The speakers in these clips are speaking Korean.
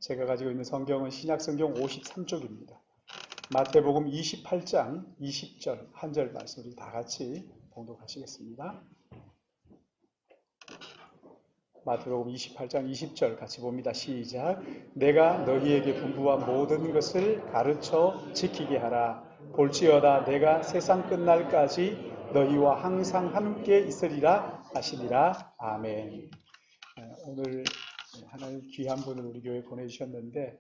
제가 가지고 있는 성경은 신약성경 53쪽입니다. 마태복음 28장 20절 한 절 말씀 우리 다 같이 봉독하시겠습니다. 마태복음 28장 20절 같이 봅니다. 시작. 내가 너희에게 분부한 모든 것을 가르쳐 지키게 하라. 볼지어다 내가 세상 끝날까지 너희와 항상 함께 있으리라 하시니라. 아멘. 오늘 하나님 귀한 분을 우리 교회에 보내주셨는데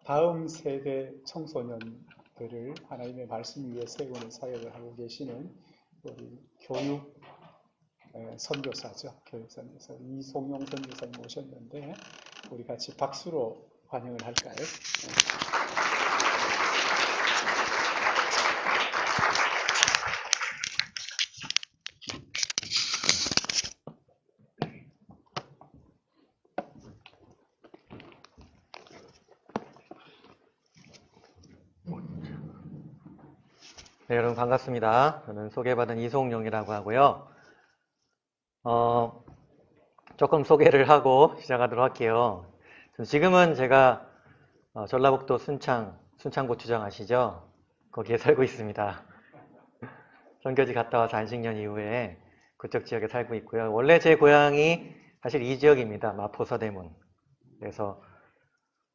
다음 세대 청소년들을 하나님의 말씀 위에 세우는 사역을 하고 계시는 우리 교육 선교사죠. 교육 선교사 이송용 선교사님 오셨는데 우리 같이 박수로 환영을 할까요? 네, 여러분 반갑습니다. 저는 소개받은 이송용이라고 하고요. 조금 소개를 하고 시작하도록 할게요. 지금은 제가 전라북도 순창고추장 아시죠? 거기에 살고 있습니다. 선교지 갔다 와서 안식년 이후에 그쪽 지역에 살고 있고요. 원래 제 고향이 사실 이 지역입니다. 마포 서대문. 그래서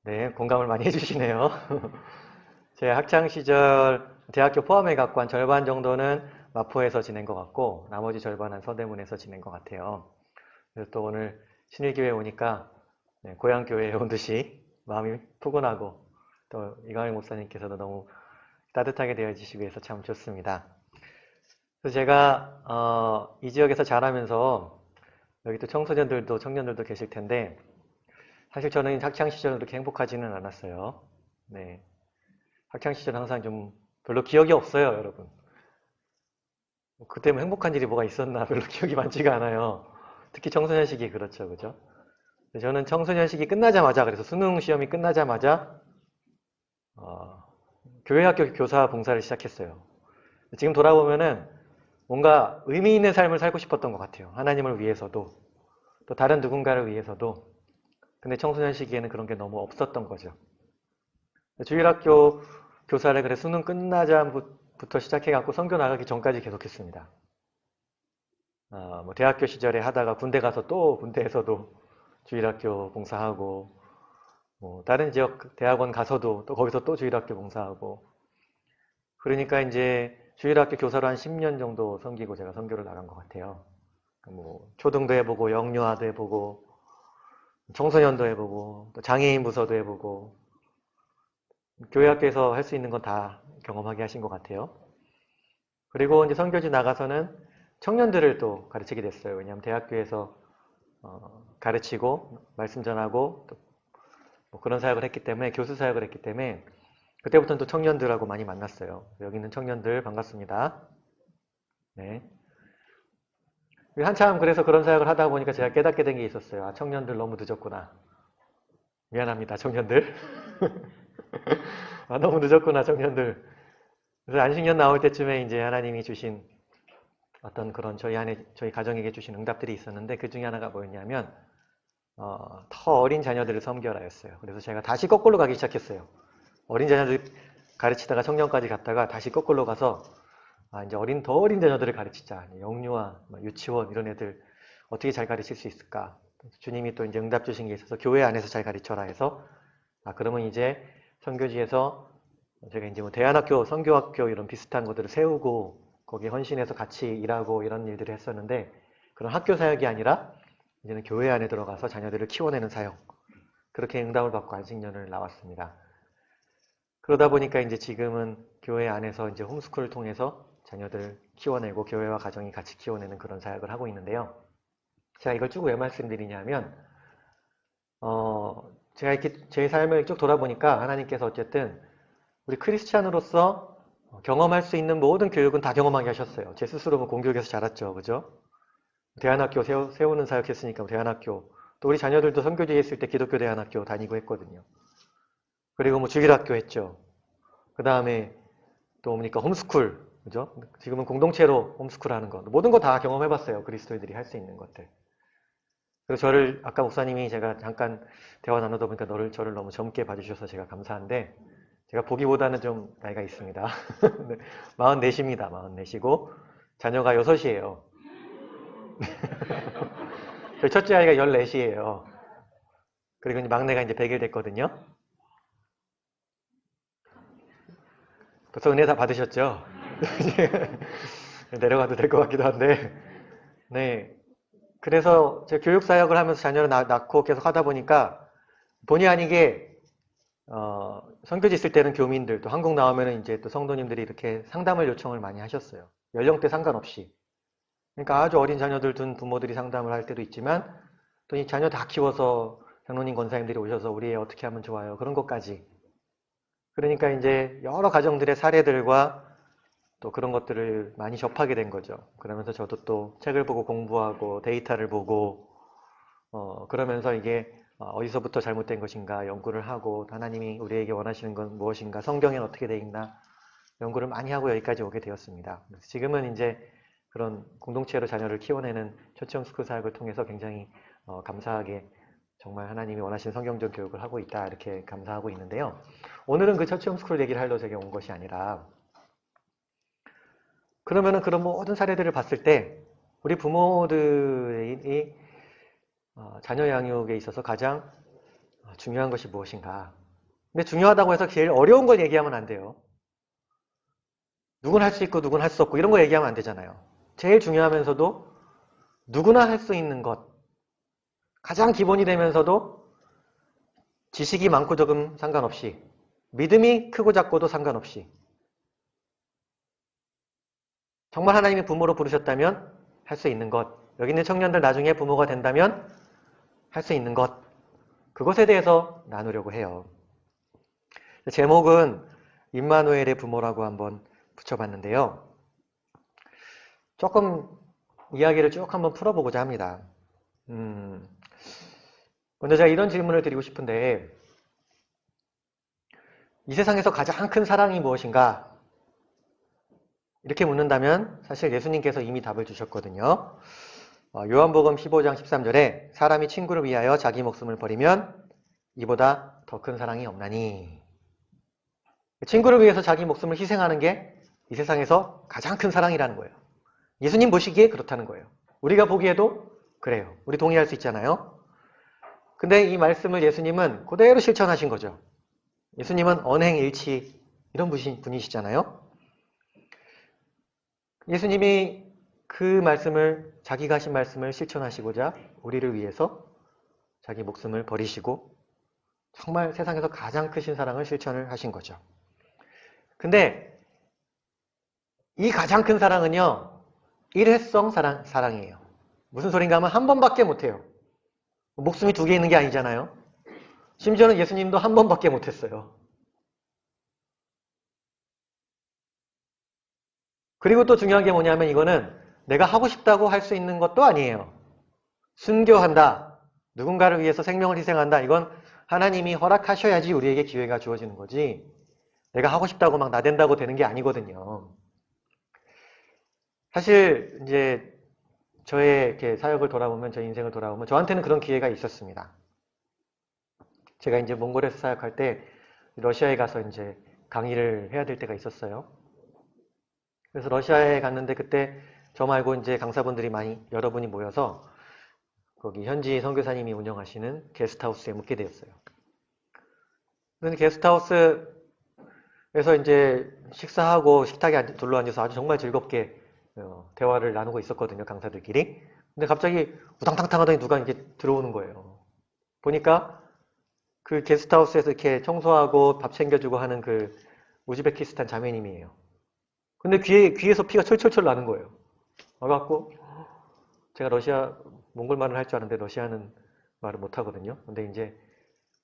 네, 공감을 많이 해주시네요. 제 학창시절 대학교 포함해갖고 한 절반 정도는 마포에서 지낸 것 같고 나머지 절반은 서대문에서 지낸 것 같아요. 그래서 또 오늘 신일교회에 오니까 네, 고향교회에 온 듯이 마음이 푸근하고 또 이광일 목사님께서도 너무 따뜻하게 대해주시기 위해서 참 좋습니다. 그래서 제가 이 지역에서 자라면서 여기 또 청년들도 계실 텐데 사실 저는 학창시절은 그렇게 행복하지는 않았어요. 네. 학창시절은 항상 좀 별로 기억이 없어요, 여러분. 그때 뭐 행복한 일이 뭐가 있었나 별로 기억이 많지가 않아요. 특히 청소년 시기 그렇죠, 그죠? 저는 청소년 시기 끝나자마자 그래서 수능 시험이 끝나자마자 교회학교 교사 봉사를 시작했어요. 지금 돌아보면은 뭔가 의미 있는 삶을 살고 싶었던 것 같아요. 하나님을 위해서도 또 다른 누군가를 위해서도. 근데 청소년 시기에는 그런 게 너무 없었던 거죠. 주일학교 교사를 그래 수능 끝나자부터 시작해갖고 선교 나가기 전까지 계속했습니다. 뭐 대학교 시절에 하다가 군대 가서 또 군대에서도 주일학교 봉사하고 뭐 다른 지역 대학원 가서도 또 거기서 또 주일학교 봉사하고 그러니까 이제 주일학교 교사로 한 10년 정도 섬기고 제가 선교를 나간 것 같아요. 뭐 초등도 해보고 영유아도 해보고 청소년도 해보고 또 장애인 부서도 해보고 교회학교에서 할 수 있는 건 다 경험하게 하신 것 같아요. 그리고 이제 선교지 나가서는 청년들을 또 가르치게 됐어요. 왜냐하면 대학교에서 가르치고 말씀 전하고 또 뭐 그런 사역을 했기 때문에 교수 사역을 했기 때문에 그때부터는 또 청년들하고 많이 만났어요. 여기 있는 청년들 반갑습니다. 네. 한참 그래서 그런 사역을 하다 보니까 제가 깨닫게 된 게 있었어요. 아, 청년들 너무 늦었구나. 미안합니다, 청년들. 아, 너무 늦었구나, 청년들. 그래서 안식년 나올 때쯤에 이제 하나님이 주신 어떤 그런 저희 가정에게 주신 응답들이 있었는데 그 중에 하나가 뭐였냐면 더 어린 자녀들을 섬겨라였어요. 그래서 제가 다시 거꾸로 가기 시작했어요. 어린 자녀들 가르치다가 청년까지 갔다가 다시 거꾸로 가서 이제 더 어린 자녀들을 가르치자. 영유아, 유치원 이런 애들 어떻게 잘 가르칠 수 있을까? 주님이 또 이제 응답 주신 게 있어서 교회 안에서 잘 가르쳐라 해서 그러면 이제 선교지에서 제가 이제 뭐 대안학교, 선교학교 이런 비슷한 것들을 세우고 거기에 헌신해서 같이 일하고 이런 일들을 했었는데 그런 학교 사역이 아니라 이제는 교회 안에 들어가서 자녀들을 키워내는 사역. 그렇게 응답을 받고 안식년을 나왔습니다. 그러다 보니까 이제 지금은 교회 안에서 이제 홈스쿨을 통해서 자녀들 키워내고 교회와 가정이 같이 키워내는 그런 사역을 하고 있는데요. 제가 이걸 쭉 왜 말씀드리냐면 제가 이렇게 제 삶을 쭉 돌아보니까 하나님께서 어쨌든 우리 크리스찬으로서 경험할 수 있는 모든 교육은 다 경험하게 하셨어요. 제 스스로 뭐 공교육에서 자랐죠. 그죠? 대안학교 세우는 사역했으니까 대안학교. 또 우리 자녀들도 선교지에 있을 때 기독교 대안학교 다니고 했거든요. 그리고 뭐 주일학교 했죠. 그 다음에 또 뭡니까? 홈스쿨. 그죠? 지금은 공동체로 홈스쿨 하는 거. 모든 거 다 경험해봤어요. 그리스도인들이 할 수 있는 것들. 그래서 아까 목사님이 제가 잠깐 대화 나누다 보니까 저를 너무 젊게 봐주셔서 제가 감사한데, 제가 보기보다는 좀 나이가 있습니다. 44입니다. 44이고, 자녀가 6이에요. 저희 첫째 아이가 14이에요. 그리고 이제 막내가 이제 100일 됐거든요. 벌써 은혜 다 받으셨죠? 내려가도 될 것 같기도 한데, 네. 그래서 제가 교육사역을 하면서 자녀를 낳고 계속 하다 보니까, 본의 아니게, 선교지 있을 때는 교민들, 또 한국 나오면은 이제 또 성도님들이 이렇게 상담을 요청을 많이 하셨어요. 연령대 상관없이. 그러니까 아주 어린 자녀들 둔 부모들이 상담을 할 때도 있지만, 또 이 자녀 다 키워서 장로님 권사님들이 오셔서 우리 애 어떻게 하면 좋아요. 그런 것까지. 그러니까 이제 여러 가정들의 사례들과 또 그런 것들을 많이 접하게 된 거죠. 그러면서 저도 또 책을 보고 공부하고 데이터를 보고 그러면서 이게 어디서부터 잘못된 것인가 연구를 하고 하나님이 우리에게 원하시는 건 무엇인가 성경엔 어떻게 돼 있나 연구를 많이 하고 여기까지 오게 되었습니다. 그래서 지금은 이제 그런 공동체로 자녀를 키워내는 처치홈스쿨 사역을 통해서 굉장히 감사하게 정말 하나님이 원하시는 성경적 교육을 하고 있다 이렇게 감사하고 있는데요. 오늘은 그 처치홈스쿨 얘기를 하려고 제가 온 것이 아니라 그러면은 그런 모든 사례들을 봤을 때 우리 부모들이 자녀 양육에 있어서 가장 중요한 것이 무엇인가. 근데 중요하다고 해서 제일 어려운 걸 얘기하면 안 돼요. 누군 할 수 있고 누군 할 수 없고 이런 거 얘기하면 안 되잖아요. 제일 중요하면서도 누구나 할 수 있는 것. 가장 기본이 되면서도 지식이 많고 적음 상관없이 믿음이 크고 작고도 상관없이 정말 하나님이 부모로 부르셨다면 할 수 있는 것. 여기 있는 청년들 나중에 부모가 된다면 할 수 있는 것. 그것에 대해서 나누려고 해요. 제목은 임마누엘의 부모라고 한번 붙여봤는데요. 조금 이야기를 쭉 한번 풀어보고자 합니다. 먼저 제가 이런 질문을 드리고 싶은데 이 세상에서 가장 큰 사랑이 무엇인가? 이렇게 묻는다면 사실 예수님께서 이미 답을 주셨거든요. 요한복음 15장 13절에 사람이 친구를 위하여 자기 목숨을 버리면 이보다 더 큰 사랑이 없나니. 친구를 위해서 자기 목숨을 희생하는 게 이 세상에서 가장 큰 사랑이라는 거예요. 예수님 보시기에 그렇다는 거예요. 우리가 보기에도 그래요. 우리 동의할 수 있잖아요. 근데 이 말씀을 예수님은 그대로 실천하신 거죠. 예수님은 언행일치 이런 분이시잖아요. 예수님이 그 말씀을 자기가 하신 말씀을 실천하시고자 우리를 위해서 자기 목숨을 버리시고 정말 세상에서 가장 크신 사랑을 실천을 하신 거죠. 근데 이 가장 큰 사랑은요. 일회성 사랑이에요. 무슨 소린가 하면 한 번밖에 못해요. 목숨이 2개 있는 게 아니잖아요. 심지어는 예수님도 한 번밖에 못했어요. 그리고 또 중요한 게 뭐냐면 이거는 내가 하고 싶다고 할 수 있는 것도 아니에요. 순교한다. 누군가를 위해서 생명을 희생한다. 이건 하나님이 허락하셔야지 우리에게 기회가 주어지는 거지. 내가 하고 싶다고 막 나댄다고 되는 게 아니거든요. 사실 이제 저의 이렇게 사역을 돌아보면, 저 인생을 돌아보면 저한테는 그런 기회가 있었습니다. 제가 이제 몽골에서 사역할 때 러시아에 가서 이제 강의를 해야 될 때가 있었어요. 그래서 러시아에 갔는데 그때 저 말고 이제 강사분들이 여러분이 모여서 거기 현지 선교사님이 운영하시는 게스트하우스에 묵게 되었어요. 그런데 게스트하우스에서 이제 식사하고 식탁에 둘러앉아서 아주 정말 즐겁게 대화를 나누고 있었거든요, 강사들끼리. 근데 갑자기 우당탕탕 하더니 누가 이렇게 들어오는 거예요. 보니까 그 게스트하우스에서 이렇게 청소하고 밥 챙겨주고 하는 그 우즈베키스탄 자매님이에요. 근데 귀에서 피가 철철철 나는 거예요. 와갖고 제가 몽골 말을 할 줄 아는데 러시아는 말을 못 하거든요. 근데 이제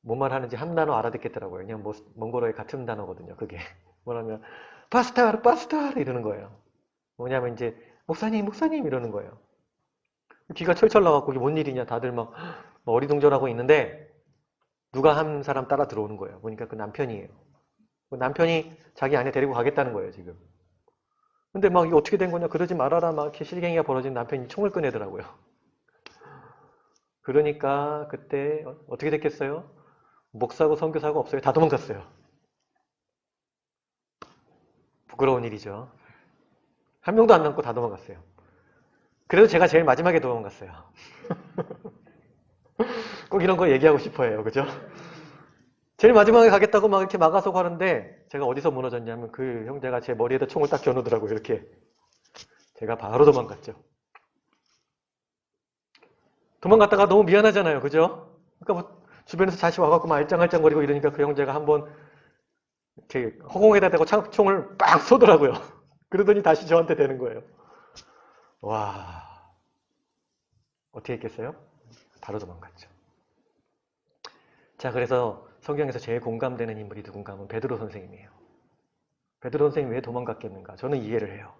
뭔 말 하는지 한 단어 알아듣겠더라고요. 그냥 몽골어의 같은 단어거든요. 그게 뭐냐면 파스타르 이러는 거예요. 뭐냐면 이제 목사님 이러는 거예요. 귀가 철철 나갖고 이게 뭔 일이냐 다들 막 어리둥절하고 있는데 누가 한 사람 따라 들어오는 거예요. 보니까 그 남편이에요. 그 남편이 자기 아내 데리고 가겠다는 거예요, 지금. 근데 막 이게 어떻게 된 거냐, 그러지 말아라, 막 이렇게 실갱이가 벌어진 남편이 총을 꺼내더라고요. 그러니까 그때 어떻게 됐겠어요? 목사고 선교사고 없어요. 다 도망갔어요. 부끄러운 일이죠. 한 명도 안 남고 다 도망갔어요. 그래도 제가 제일 마지막에 도망갔어요. 꼭 이런 거 얘기하고 싶어요. 그죠? 제일 마지막에 가겠다고 막 이렇게 막아서 가는데 제가 어디서 무너졌냐면 그 형제가 제 머리에다 총을 딱 겨누더라고요. 이렇게. 제가 바로 도망갔죠. 도망갔다가 너무 미안하잖아요. 그죠? 그러니까 뭐 주변에서 다시 와갖고 막 알짱알짱거리고 이러니까 그 형제가 한번 이렇게 허공에다 대고 총을 빵 쏘더라고요. 그러더니 다시 저한테 되는 거예요. 와, 어떻게 했겠어요? 바로 도망갔죠. 자, 그래서 성경에서 제일 공감되는 인물이 누군가 하면 베드로 선생님이에요. 베드로 선생님이 왜 도망갔겠는가? 저는 이해를 해요.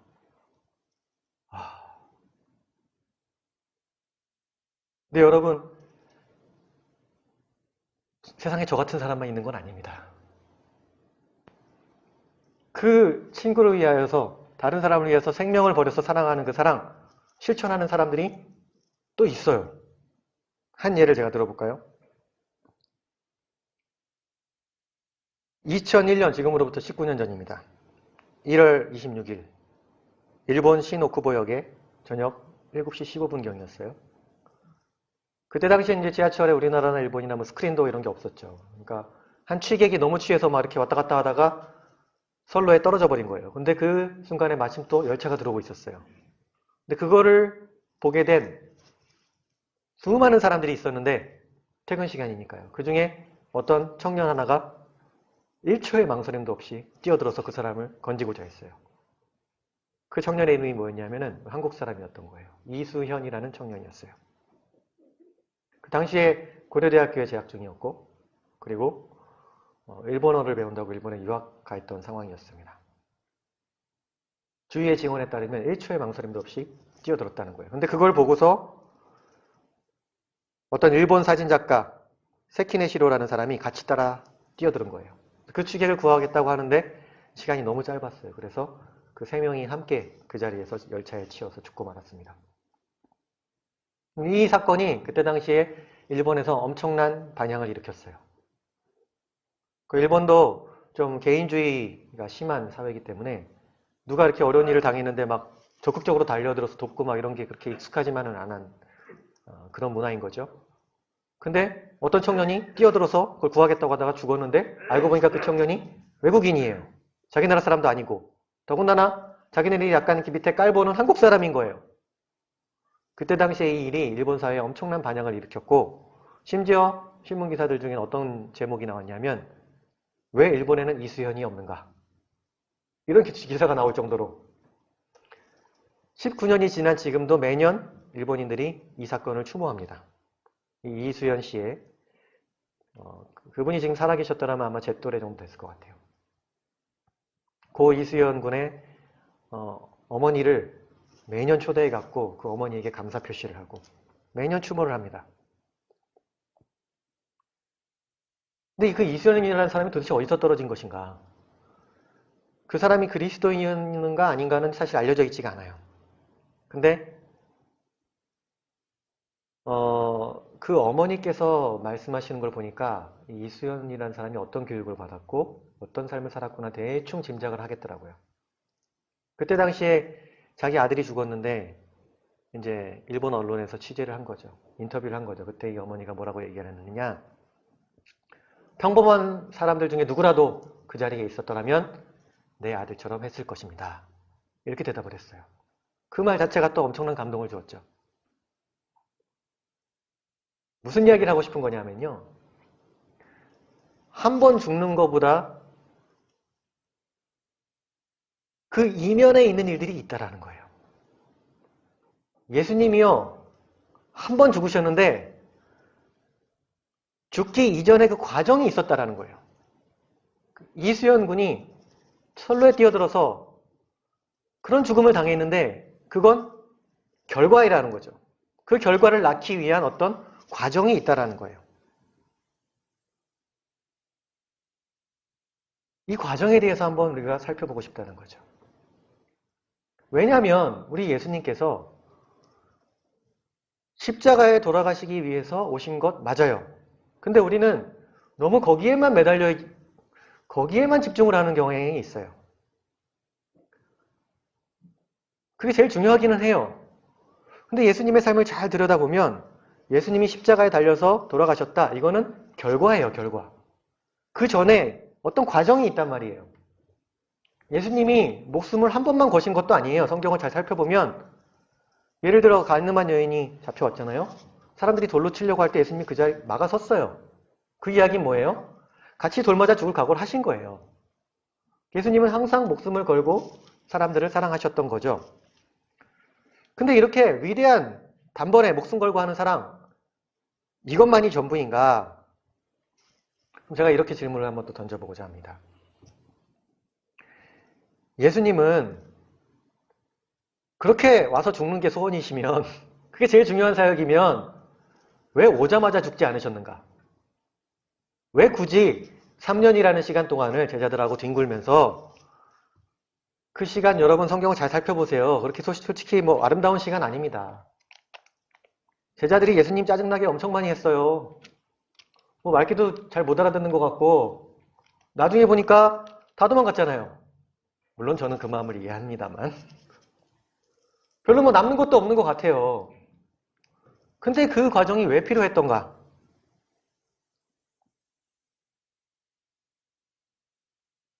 근데 여러분, 세상에 저 같은 사람만 있는 건 아닙니다. 그 친구를 위하여서, 다른 사람을 위해서 생명을 버려서 사랑하는 그 사랑, 실천하는 사람들이 또 있어요. 한 예를 제가 들어볼까요? 2001년, 지금으로부터 19년 전입니다. 1월 26일, 일본 시노쿠보역에 저녁 7시 15분경이었어요. 그때 당시에 이제 지하철에 우리나라나 일본이나 뭐 스크린도 이런 게 없었죠. 그러니까 한 취객이 너무 취해서 막 이렇게 왔다 갔다 하다가 선로에 떨어져 버린 거예요. 근데 그 순간에 마침 또 열차가 들어오고 있었어요. 근데 그거를 보게 된 수많은 사람들이 있었는데 퇴근 시간이니까요. 그 중에 어떤 청년 하나가 1초의 망설임도 없이 뛰어들어서 그 사람을 건지고자 했어요. 그 청년의 이름이 뭐였냐면은 한국 사람이었던 거예요. 이수현이라는 청년이었어요. 그 당시에 고려대학교에 재학 중이었고, 그리고 일본어를 배운다고 일본에 유학 가 있던 상황이었습니다. 주위의 증언에 따르면 1초의 망설임도 없이 뛰어들었다는 거예요. 근데 그걸 보고서 어떤 일본 사진작가 세키네시로라는 사람이 같이 따라 뛰어드는 거예요. 그 취객을 구하겠다고 하는데 시간이 너무 짧았어요. 그래서 그 세 명이 함께 그 자리에서 열차에 치여서 죽고 말았습니다. 이 사건이 그때 당시에 일본에서 엄청난 반향을 일으켰어요. 그 일본도 좀 개인주의가 심한 사회이기 때문에 누가 이렇게 어려운 일을 당했는데 막 적극적으로 달려들어서 돕고 막 이런 게 그렇게 익숙하지만은 않은 그런 문화인 거죠. 근데 어떤 청년이 뛰어들어서 그걸 구하겠다고 하다가 죽었는데 알고 보니까 그 청년이 외국인이에요. 자기 나라 사람도 아니고 더군다나 자기네들이 약간 이렇게 밑에 깔보는 한국 사람인 거예요. 그때 당시에 이 일이 일본 사회에 엄청난 반향을 일으켰고 심지어 신문기사들 중에 어떤 제목이 나왔냐면 왜 일본에는 이수현이 없는가? 이런 기사가 나올 정도로 19년이 지난 지금도 매년 일본인들이 이 사건을 추모합니다. 이 이수현 씨의 그분이 지금 살아계셨더라면 아마 제 또래 정도 됐을 것 같아요. 고 이수연 군의 어머니를 매년 초대해 갖고 그 어머니에게 감사 표시를 하고 매년 추모를 합니다. 근데 그 이수연이라는 사람이 도대체 어디서 떨어진 것인가? 그 사람이 그리스도인인가 아닌가는 사실 알려져 있지가 않아요. 근데 그 어머니께서 말씀하시는 걸 보니까 이수연이라는 사람이 어떤 교육을 받았고 어떤 삶을 살았구나 대충 짐작을 하겠더라고요. 그때 당시에 자기 아들이 죽었는데 이제 일본 언론에서 취재를 한 거죠. 인터뷰를 한 거죠. 그때 이 어머니가 뭐라고 얘기를 했느냐. 평범한 사람들 중에 누구라도 그 자리에 있었더라면 내 아들처럼 했을 것입니다. 이렇게 대답을 했어요. 그 말 자체가 또 엄청난 감동을 주었죠. 무슨 이야기를 하고 싶은 거냐면요. 한 번 죽는 것보다 그 이면에 있는 일들이 있다라는 거예요. 예수님이요. 한 번 죽으셨는데 죽기 이전에 그 과정이 있었다라는 거예요. 이수연 군이 선로에 뛰어들어서 그런 죽음을 당했는데 그건 결과이라는 거죠. 그 결과를 낳기 위한 어떤 과정이 있다라는 거예요. 이 과정에 대해서 한번 우리가 살펴보고 싶다는 거죠. 왜냐하면 우리 예수님께서 십자가에 돌아가시기 위해서 오신 것 맞아요. 근데 우리는 너무 거기에만 집중을 하는 경향이 있어요. 그게 제일 중요하기는 해요. 근데 예수님의 삶을 잘 들여다보면 예수님이 십자가에 달려서 돌아가셨다. 이거는 결과예요, 결과. 그 전에 어떤 과정이 있단 말이에요. 예수님이 목숨을 한 번만 거신 것도 아니에요. 성경을 잘 살펴보면 예를 들어 가늠한 여인이 잡혀왔잖아요. 사람들이 돌로 치려고 할 때 예수님이 그 자리에 막아섰어요. 그 이야기는 뭐예요? 같이 돌 맞아 죽을 각오를 하신 거예요. 예수님은 항상 목숨을 걸고 사람들을 사랑하셨던 거죠. 근데 이렇게 위대한 단번에 목숨 걸고 하는 사랑, 이것만이 전부인가? 그럼 제가 이렇게 질문을 한번 또 던져보고자 합니다. 예수님은 그렇게 와서 죽는 게 소원이시면, 그게 제일 중요한 사역이면 왜 오자마자 죽지 않으셨는가? 왜 굳이 3년이라는 시간 동안을 제자들하고 뒹굴면서 그 시간 여러분 성경을 잘 살펴보세요. 그렇게 솔직히 뭐 아름다운 시간 아닙니다. 제자들이 예수님 짜증나게 엄청 많이 했어요. 뭐 말귀도 잘 못 알아듣는 것 같고 나중에 보니까 다 도망갔잖아요. 물론 저는 그 마음을 이해합니다만 별로 뭐 남는 것도 없는 것 같아요. 근데 그 과정이 왜 필요했던가?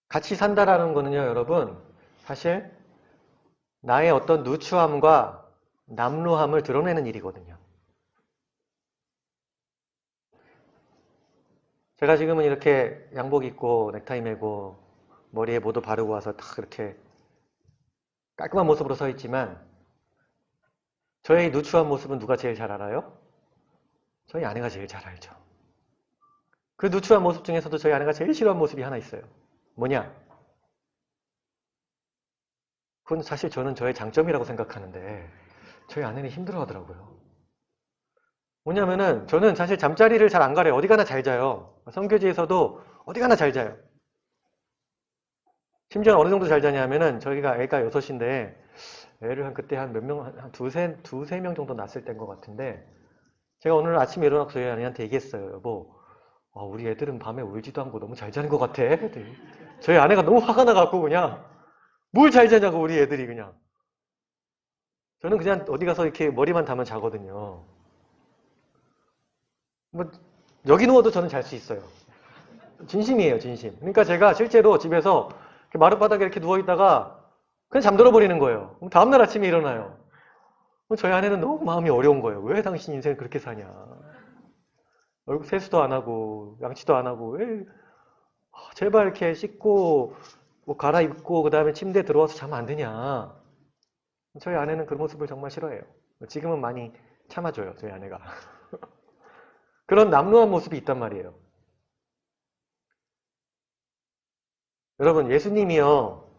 같이 산다라는 거는요, 여러분, 사실 나의 어떤 누추함과 남루함을 드러내는 일이거든요. 제가 지금은 이렇게 양복 입고 넥타이 매고 머리에 모도 바르고 와서 딱 이렇게 깔끔한 모습으로 서 있지만 저의 누추한 모습은 누가 제일 잘 알아요? 저희 아내가 제일 잘 알죠. 그 누추한 모습 중에서도 저희 아내가 제일 싫어하는 모습이 하나 있어요. 뭐냐? 그건 사실 저는 저의 장점이라고 생각하는데 저희 아내는 힘들어 하더라고요. 뭐냐면은 저는 사실 잠자리를 잘 안 가려요. 어디 가나 잘 자요. 성교지에서도 어디 가나 잘 자요. 심지어 어느 정도 잘 자냐면은 저희가 애가 6인데 애를 그때 한 몇 명, 한 두세 명 정도 낳았을 때인 것 같은데 제가 오늘 아침에 일어나서 저희 아내한테 얘기했어요. 여보, 우리 애들은 밤에 울지도 않고 너무 잘 자는 것 같아. 그랬더니 저희 아내가 너무 화가 나갖고 그냥 뭘 잘 자냐고 우리 애들이 그냥. 저는 그냥 어디 가서 이렇게 머리만 담면 자거든요. 뭐 여기 누워도 저는 잘 수 있어요. 진심이에요, 진심. 그러니까 제가 실제로 집에서 이렇게 마룻바닥에 이렇게 누워있다가 그냥 잠들어 버리는 거예요. 그럼 다음날 아침에 일어나요. 그럼 저희 아내는 너무 마음이 어려운 거예요. 왜 당신 인생을 그렇게 사냐. 얼굴 세수도 안 하고 양치도 안 하고 왜 제발 이렇게 씻고 뭐 갈아입고 그 다음에 침대에 들어와서 자면 안 되냐. 저희 아내는 그 모습을 정말 싫어해요. 지금은 많이 참아줘요, 저희 아내가. 그런 남루한 모습이 있단 말이에요. 여러분, 예수님이요,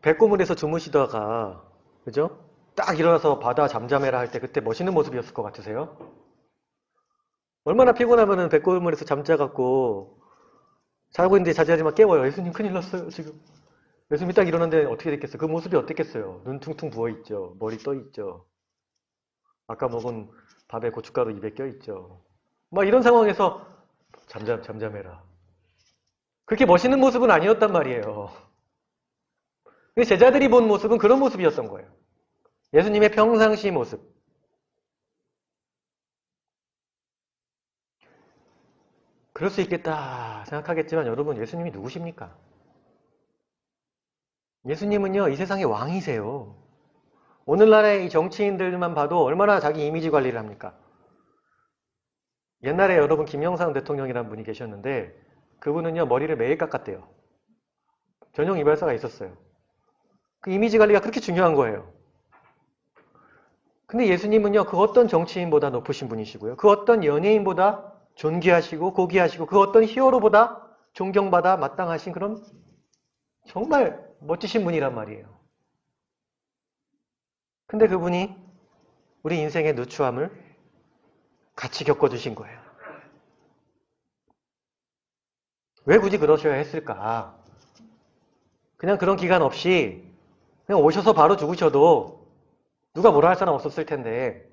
백고물에서 주무시다가, 그죠? 딱 일어나서 바다 잠잠해라 할 때 그때 멋있는 모습이었을 것 같으세요? 얼마나 피곤하면은 백고물에서 잠자갖고, 자고 있는데 자지하지만 깨워요. 예수님 큰일 났어요, 지금. 예수님이 딱 일어났는데 어떻게 됐겠어요? 그 모습이 어땠겠어요? 눈 퉁퉁 부어있죠. 머리 떠있죠. 아까 먹은 밥에 고춧가루 입에 껴있죠. 막 이런 상황에서 잠잠해라. 그렇게 멋있는 모습은 아니었단 말이에요. 제자들이 본 모습은 그런 모습이었던 거예요. 예수님의 평상시 모습. 그럴 수 있겠다 생각하겠지만 여러분, 예수님이 누구십니까? 예수님은요, 이 세상의 왕이세요. 오늘날의 이 정치인들만 봐도 얼마나 자기 이미지 관리를 합니까? 옛날에 여러분 김영삼 대통령이라는 분이 계셨는데 그분은요, 머리를 매일 깎았대요. 전용 이발사가 있었어요. 그 이미지 관리가 그렇게 중요한 거예요. 근데 예수님은요, 그 어떤 정치인보다 높으신 분이시고요. 그 어떤 연예인보다 존귀하시고 고귀하시고 그 어떤 히어로보다 존경받아 마땅하신 그런 정말 멋지신 분이란 말이에요. 근데 그분이 우리 인생의 누추함을 같이 겪어주신 거예요. 왜 굳이 그러셔야 했을까? 그냥 그런 기간 없이 그냥 오셔서 바로 죽으셔도 누가 뭐라 할 사람 없었을 텐데.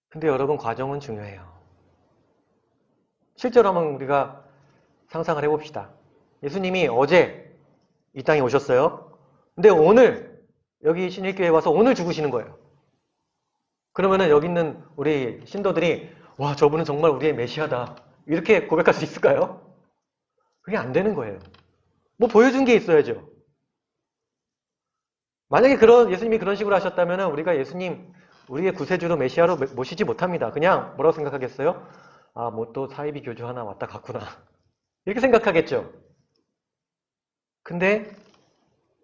근데 여러분, 과정은 중요해요. 실제로 한번 우리가 상상을 해봅시다. 예수님이 어제 이 땅에 오셨어요. 근데 오늘 여기 신일교회에 와서 오늘 죽으시는 거예요. 그러면은 여기 있는 우리 신도들이 와, 저분은 정말 우리의 메시아다, 이렇게 고백할 수 있을까요? 그게 안 되는 거예요. 뭐 보여준 게 있어야죠. 만약에 예수님이 그런 식으로 하셨다면 우리가 예수님 우리의 구세주로 메시아로 모시지 못합니다. 그냥 뭐라고 생각하겠어요? 아, 뭐 또 사이비 교주 하나 왔다 갔구나, 이렇게 생각하겠죠. 근데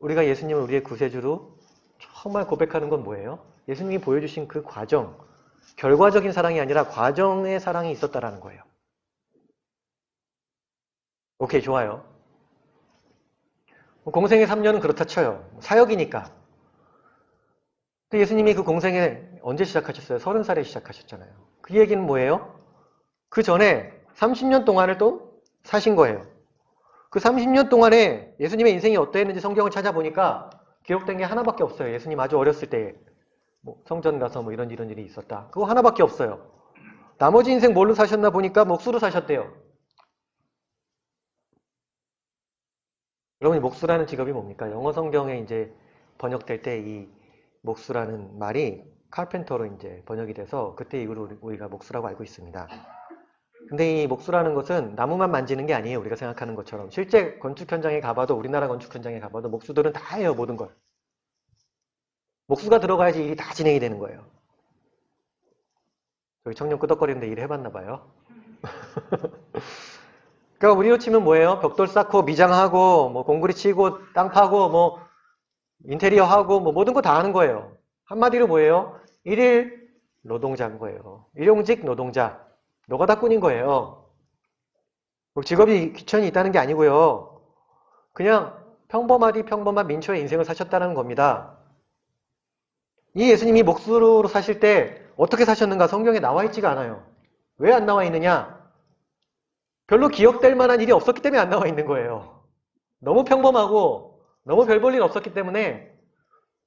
우리가 예수님을 우리의 구세주로 정말 고백하는 건 뭐예요? 예수님이 보여주신 그 과정, 결과적인 사랑이 아니라 과정의 사랑이 있었다라는 거예요. 오케이, 좋아요. 공생의 3년은 그렇다 쳐요. 사역이니까. 근데 예수님이 그 공생에 언제 시작하셨어요? 30살에 시작하셨잖아요. 그 얘기는 뭐예요? 그 전에 30년 동안을 또 사신 거예요. 그 30년 동안에 예수님의 인생이 어떠했는지 성경을 찾아보니까 기록된 게 하나밖에 없어요. 예수님 아주 어렸을 때 뭐 성전 가서 뭐 이런 일이 있었다, 그거 하나밖에 없어요. 나머지 인생 뭘로 사셨나 보니까 목수로 사셨대요. 여러분이 목수라는 직업이 뭡니까? 영어 성경에 이제 번역될 때 이 목수라는 말이 카펜터로 이제 번역이 돼서 그때 이후로 우리가 목수라고 알고 있습니다. 근데 이 목수라는 것은 나무만 만지는 게 아니에요. 우리가 생각하는 것처럼. 실제 건축 현장에 가봐도, 우리나라 건축 현장에 가봐도 목수들은 다 해요, 모든 걸. 목수가 들어가야지 일이 다 진행이 되는 거예요. 저기 청년 끄덕거리는데 일 해봤나 봐요. 그러니까 우리로 치면 뭐예요? 벽돌 쌓고 미장하고 뭐 공구리 치고 땅 파고 뭐 인테리어 하고 뭐 모든 거 다 하는 거예요. 한마디로 뭐예요? 일일 노동자인 거예요. 일용직 노동자. 노가다꾼인 거예요. 직업이 귀천이 있다는 게 아니고요. 그냥 평범한 민초의 인생을 사셨다는 겁니다. 이 예수님이 목수로 사실 때 어떻게 사셨는가 성경에 나와 있지가 않아요. 왜 안 나와 있느냐? 별로 기억될 만한 일이 없었기 때문에 안 나와 있는 거예요. 너무 평범하고 너무 별 볼 일 없었기 때문에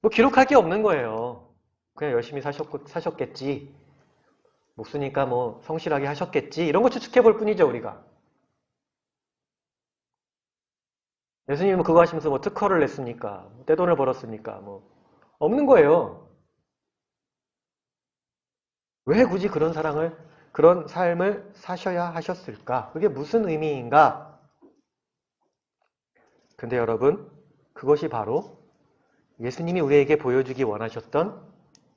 뭐 기록할 게 없는 거예요. 그냥 열심히 사셨겠지. 목수니까 뭐 성실하게 하셨겠지. 이런 거 추측해 볼 뿐이죠, 우리가. 예수님은 그거 하시면서 뭐 특허를 냈습니까? 떼돈을 벌었습니까? 뭐 없는 거예요. 왜 굳이 그런 삶을 사셔야 하셨을까? 그게 무슨 의미인가? 근데 여러분, 그것이 바로 예수님이 우리에게 보여주기 원하셨던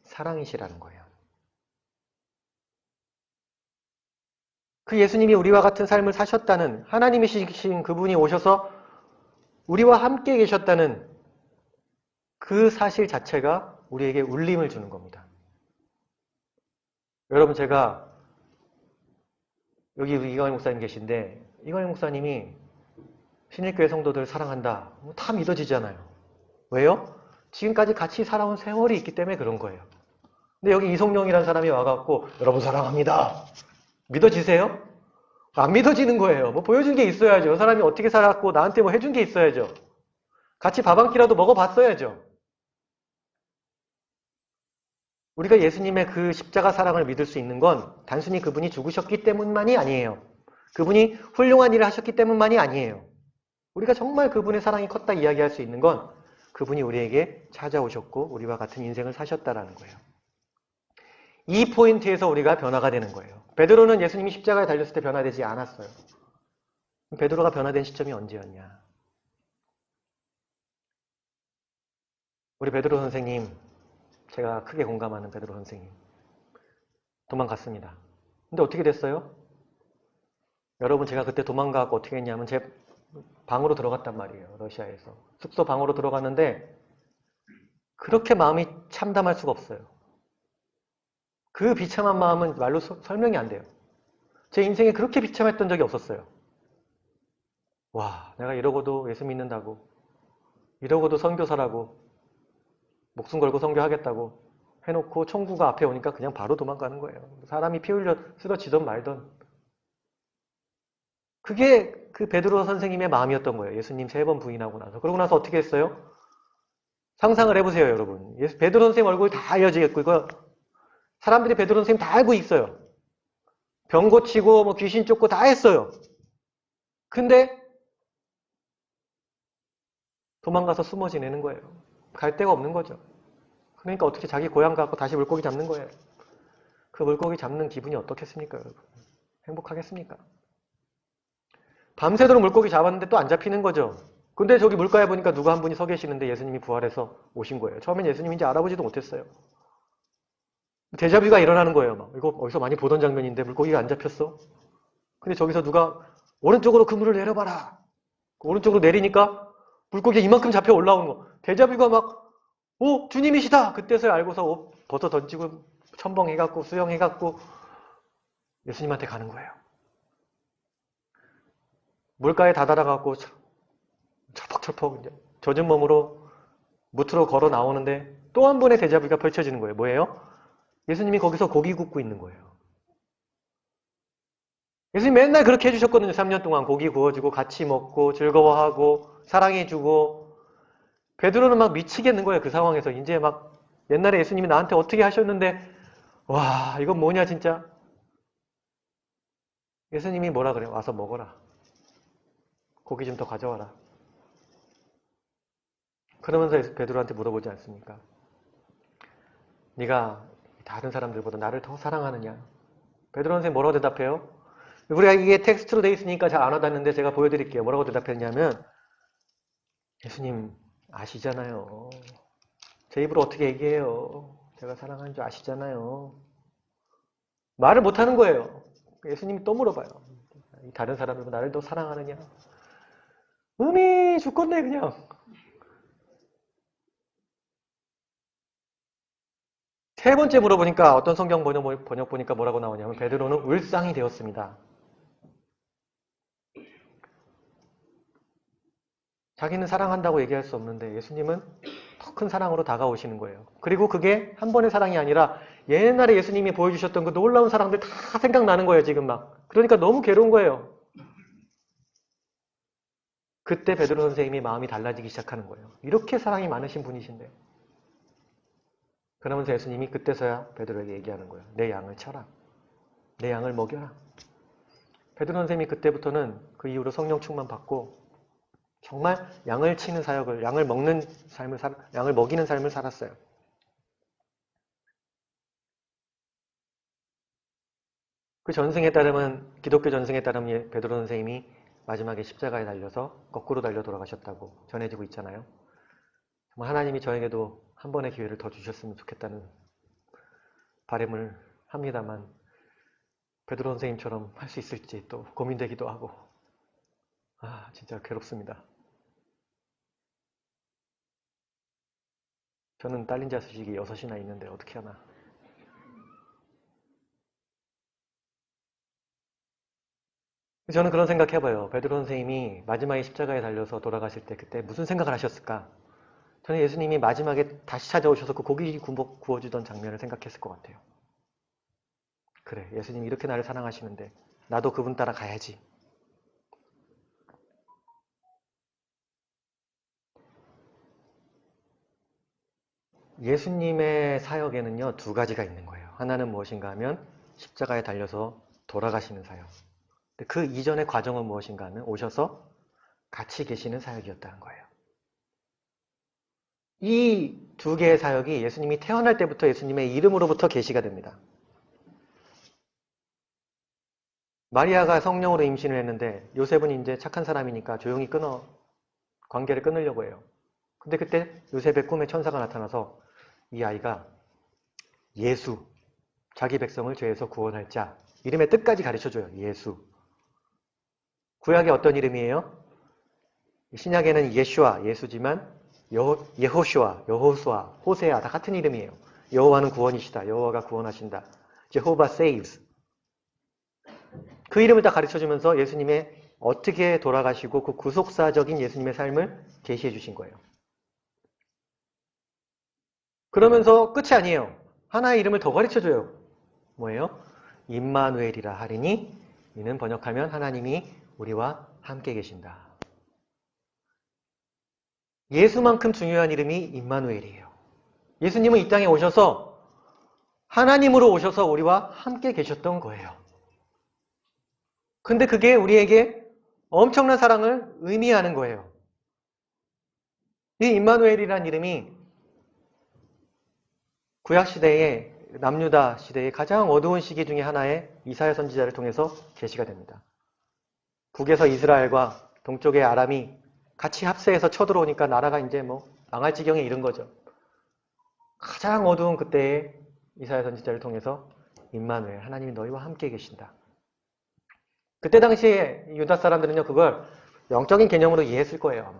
사랑이시라는 거예요. 그 예수님이 우리와 같은 삶을 사셨다는, 하나님이신 그분이 오셔서 우리와 함께 계셨다는 그 사실 자체가 우리에게 울림을 주는 겁니다. 여러분, 제가 여기 이광희 목사님 계신데 이광희 목사님이 신일교회 성도들 사랑한다, 다 믿어지잖아요. 왜요? 지금까지 같이 살아온 세월이 있기 때문에 그런 거예요. 근데 여기 이성룡이라는 사람이 와갖고 여러분 사랑합니다, 믿어지세요? 안 믿어지는 거예요. 뭐 보여준 게 있어야죠. 그 사람이 어떻게 살았고 나한테 뭐 해준 게 있어야죠. 같이 밥 한 끼라도 먹어봤어야죠. 우리가 예수님의 그 십자가 사랑을 믿을 수 있는 건 단순히 그분이 죽으셨기 때문만이 아니에요. 그분이 훌륭한 일을 하셨기 때문만이 아니에요. 우리가 정말 그분의 사랑이 컸다 이야기할 수 있는 건 그분이 우리에게 찾아오셨고 우리와 같은 인생을 사셨다라는 거예요. 이 포인트에서 우리가 변화가 되는 거예요. 베드로는 예수님이 십자가에 달렸을 때 변화되지 않았어요. 베드로가 변화된 시점이 언제였냐? 우리 베드로 선생님, 제가 크게 공감하는 베드로 선생님, 도망갔습니다. 근데 어떻게 됐어요? 여러분, 제가 그때 도망가고 어떻게 했냐면 제 방으로 들어갔단 말이에요. 러시아에서. 숙소 방으로 들어갔는데 그렇게 마음이 참담할 수가 없어요. 그 비참한 마음은 말로 설명이 안 돼요. 제 인생에 그렇게 비참했던 적이 없었어요. 와, 내가 이러고도 예수 믿는다고, 이러고도 선교사라고, 목숨 걸고 선교하겠다고 해놓고 총구가 앞에 오니까 그냥 바로 도망가는 거예요. 사람이 피 흘려 쓰러지던 말던. 그게 그 베드로 선생님의 마음이었던 거예요. 예수님 3번 부인하고 나서. 그러고 나서 어떻게 했어요? 상상을 해보세요, 여러분. 베드로 선생님 얼굴 다 알려지겠고, 이거 사람들이 베드로 선생님 다 알고 있어요. 병 고치고, 뭐 귀신 쫓고 다 했어요. 근데 도망가서 숨어 지내는 거예요. 갈 데가 없는 거죠. 그러니까 어떻게 자기 고향 가고 다시 물고기 잡는 거예요. 그 물고기 잡는 기분이 어떻겠습니까, 여러분? 행복하겠습니까? 밤새도록 물고기 잡았는데 또 안 잡히는 거죠. 근데 저기 물가에 보니까 누가 한 분이 서 계시는데 예수님이 부활해서 오신 거예요. 처음엔 예수님인지 알아보지도 못했어요. 데자뷰가 일어나는 거예요. 막. 이거 어디서 많이 보던 장면인데 물고기가 안 잡혔어? 근데 저기서 누가 오른쪽으로 그물을 내려봐라. 오른쪽으로 내리니까 물고기가 이만큼 잡혀 올라오는 거. 데자뷰가 막, 오, 주님이시다! 그때서야 알고서 옷 벗어 던지고 첨벙해갖고 수영해갖고 예수님한테 가는 거예요. 물가에 다다라갖고 철퍽철퍽 이제 젖은 몸으로 무트로 걸어 나오는데 또 한 번의 데자뷰가 펼쳐지는 거예요. 뭐예요? 예수님이 거기서 고기 굽고 있는 거예요. 예수님 맨날 그렇게 해주셨거든요. 3년 동안 고기 구워주고 같이 먹고 즐거워하고 사랑해주고 베드로는 막 미치겠는 거예요. 그 상황에서 이제 막 옛날에 예수님이 나한테 어떻게 하셨는데 와 이건 뭐냐 진짜. 예수님이 뭐라 그래요? 와서 먹어라. 고기 좀 더 가져와라. 그러면서 베드로한테 물어보지 않습니까? 네가 다른 사람들보다 나를 더 사랑하느냐? 베드로 선생님 뭐라고 대답해요? 우리가 이게 텍스트로 돼 있으니까 잘 안 와닿는데 제가 보여드릴게요. 뭐라고 대답했냐면 예수님 아시잖아요. 제 입으로 어떻게 얘기해요? 제가 사랑하는 줄 아시잖아요. 말을 못하는 거예요. 예수님이 또 물어봐요. 다른 사람들보다 나를 더 사랑하느냐? 음이 죽겠네 그냥. 세 번째 물어보니까 어떤 성경 번역 보니까 뭐라고 나오냐면 베드로는 울상이 되었습니다. 자기는 사랑한다고 얘기할 수 없는데 예수님은 더 큰 사랑으로 다가오시는 거예요. 그리고 그게 한 번의 사랑이 아니라 옛날에 예수님이 보여주셨던 그 놀라운 사랑들 다 생각나는 거예요. 지금 막. 그러니까 너무 괴로운 거예요. 그때 베드로 선생님이 마음이 달라지기 시작하는 거예요. 이렇게 사랑이 많으신 분이신데. 그러면서 예수님이 그때서야 베드로에게 얘기하는 거예요. 내 양을 쳐라. 내 양을 먹여라. 베드로 선생님이 그때부터는 그 이후로 성령 충만 받고 정말 양을 치는 사역을, 양을 먹이는 삶을 살았어요. 그 전승에 따르면, 기독교 전승에 따르면 베드로 선생님이 마지막에 십자가에 달려서 거꾸로 달려 돌아가셨다고 전해지고 있잖아요. 정말 하나님이 저에게도 한 번의 기회를 더 주셨으면 좋겠다는 바람을 합니다만 베드로 선생님처럼 할 수 있을지 또 고민되기도 하고 진짜 괴롭습니다. 저는 딸린 자식이 6이나 있는데 어떻게 하나. 저는 그런 생각 해봐요. 베드로 선생님이 마지막에 십자가에 달려서 돌아가실 때 그때 무슨 생각을 하셨을까? 저는 예수님이 마지막에 다시 찾아오셔서 그 고기 구워주던 장면을 생각했을 것 같아요. 그래, 예수님이 이렇게 나를 사랑하시는데 나도 그분 따라 가야지. 예수님의 사역에는요, 2가지가 있는 거예요. 하나는 무엇인가 하면 십자가에 달려서 돌아가시는 사역. 그 이전의 과정은 무엇인가 하면 오셔서 같이 계시는 사역이었다는 거예요. 이 2개의 사역이 예수님이 태어날 때부터 예수님의 이름으로부터 계시가 됩니다. 마리아가 성령으로 임신을 했는데 요셉은 이제 착한 사람이니까 조용히 관계를 끊으려고 해요. 근데 그때 요셉의 꿈에 천사가 나타나서 이 아이가 예수, 자기 백성을 죄에서 구원할 자, 이름의 뜻까지 가르쳐줘요. 예수. 구약의 어떤 이름이에요? 신약에는 예슈아, 예수지만 예호슈아, 여호수아, 호세아 다 같은 이름이에요. 여호와는 구원이시다. 여호와가 구원하신다. 제호바 saves. 그 이름을 다 가르쳐주면서 예수님의 어떻게 돌아가시고 그 구속사적인 예수님의 삶을 계시해 주신 거예요. 그러면서 끝이 아니에요. 하나의 이름을 더 가르쳐줘요. 뭐예요? 임마누엘이라 하리니 이는 번역하면 하나님이 우리와 함께 계신다. 예수만큼 중요한 이름이 임마누엘이에요. 예수님은 이 땅에 오셔서 하나님으로 오셔서 우리와 함께 계셨던 거예요. 근데 그게 우리에게 엄청난 사랑을 의미하는 거예요. 이 임마누엘이라는 이름이 구약시대의 남유다 시대의 가장 어두운 시기 중에 하나의 이사야 선지자를 통해서 계시가 됩니다. 북에서 이스라엘과 동쪽의 아람이 같이 합세해서 쳐들어오니까 나라가 이제 망할 지경에 이른 거죠. 가장 어두운 그때의 이사야 선지자를 통해서 임마누엘, 하나님이 너희와 함께 계신다. 그때 당시에 유다 사람들은요, 그걸 영적인 개념으로 이해했을 거예요, 아마.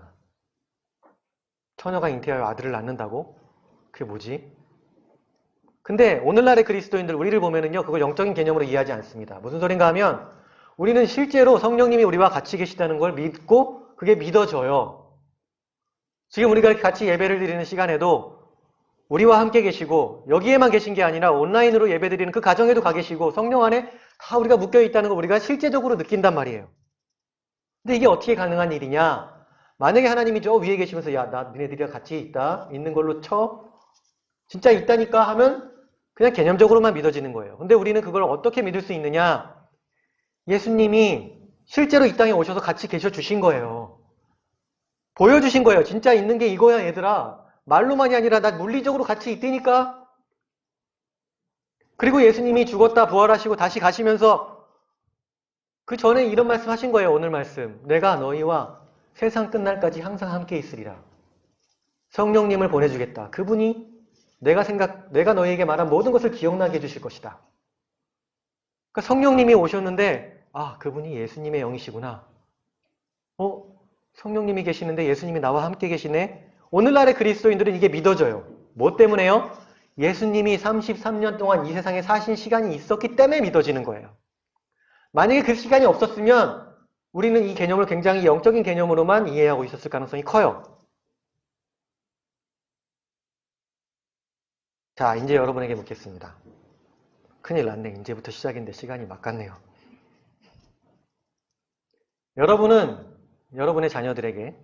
처녀가 잉태하여 아들을 낳는다고? 그게 뭐지? 근데 오늘날의 그리스도인들, 우리를 보면은요, 그걸 영적인 개념으로 이해하지 않습니다. 무슨 소린가 하면, 우리는 실제로 성령님이 우리와 같이 계시다는 걸 믿고, 그게 믿어져요. 지금 우리가 같이 예배를 드리는 시간에도, 우리와 함께 계시고, 여기에만 계신 게 아니라 온라인으로 예배 드리는 그 가정에도 가 계시고, 성령 안에 다 우리가 묶여 있다는 걸 우리가 실제적으로 느낀단 말이에요. 근데 이게 어떻게 가능한 일이냐? 만약에 하나님이 저 위에 계시면서 야, 나 니네들이랑 같이 있는 걸로 쳐? 진짜 있다니까 하면 그냥 개념적으로만 믿어지는 거예요. 근데 우리는 그걸 어떻게 믿을 수 있느냐? 예수님이 실제로 이 땅에 오셔서 같이 계셔 주신 거예요. 보여주신 거예요. 진짜 있는 게 이거야, 얘들아. 말로만이 아니라 나 물리적으로 같이 있다니까? 그리고 예수님이 죽었다 부활하시고 다시 가시면서 그 전에 이런 말씀 하신 거예요. 오늘 말씀. 내가 너희와 세상 끝날까지 항상 함께 있으리라. 성령님을 보내주겠다. 그분이 내가 너희에게 말한 모든 것을 기억나게 해주실 것이다. 그러니까 성령님이 오셨는데 그분이 예수님의 영이시구나. 성령님이 계시는데 예수님이 나와 함께 계시네. 오늘날의 그리스도인들은 이게 믿어져요. 뭐 때문에요? 예수님이 33년 동안 이 세상에 사신 시간이 있었기 때문에 믿어지는 거예요. 만약에 그 시간이 없었으면 우리는 이 개념을 굉장히 영적인 개념으로만 이해하고 있었을 가능성이 커요. 자, 이제 여러분에게 묻겠습니다. 큰일 났네. 이제부터 시작인데 시간이 막 갔네요. 여러분은 여러분의 자녀들에게,